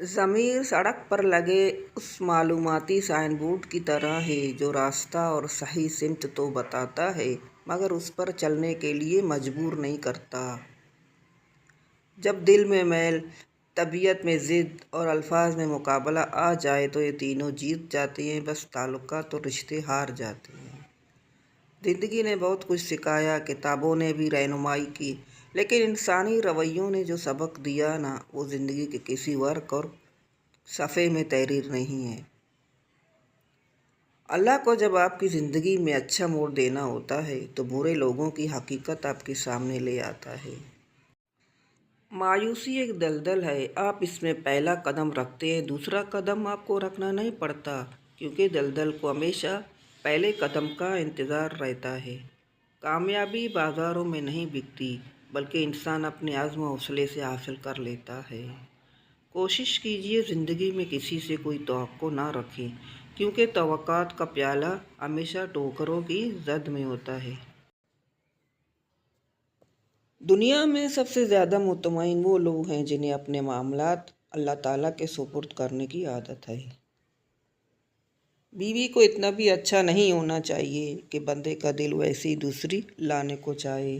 ضمیر سڑک پر لگے اس معلوماتی سائن بورڈ کی طرح ہے جو راستہ اور صحیح سمت تو بتاتا ہے مگر اس پر چلنے کے لیے مجبور نہیں کرتا۔ جب دل میں میل، طبیعت میں ضد اور الفاظ میں مقابلہ آ جائے تو یہ تینوں جیت جاتے ہیں، بس تعلقات اور رشتے ہار جاتے ہیں۔ زندگی نے بہت کچھ سکھایا، کتابوں نے بھی رہنمائی کی، لیکن انسانی رویوں نے جو سبق دیا نا، وہ زندگی کے کسی ورق اور صفحے میں تحریر نہیں ہے۔ اللہ کو جب آپ کی زندگی میں اچھا موڑ دینا ہوتا ہے تو برے لوگوں کی حقیقت آپ کے سامنے لے آتا ہے۔ مایوسی ایک دلدل ہے، آپ اس میں پہلا قدم رکھتے ہیں، دوسرا قدم آپ کو رکھنا نہیں پڑتا، کیونکہ دلدل کو ہمیشہ پہلے قدم کا انتظار رہتا ہے۔ کامیابی بازاروں میں نہیں بکتی، بلکہ انسان اپنے عزم و حوصلے سے حاصل کر لیتا ہے۔ کوشش کیجیے زندگی میں کسی سے کوئی توقع نہ رکھیں، کیونکہ توقعات کا پیالہ ہمیشہ ٹھوکروں کی زد میں ہوتا ہے۔ دنیا میں سب سے زیادہ مطمئن وہ لوگ ہیں جنہیں اپنے معاملات اللہ تعالیٰ کے سپرد کرنے کی عادت ہے۔ بیوی کو اتنا بھی اچھا نہیں ہونا چاہیے کہ بندے کا دل ویسی دوسری لانے کو چاہے۔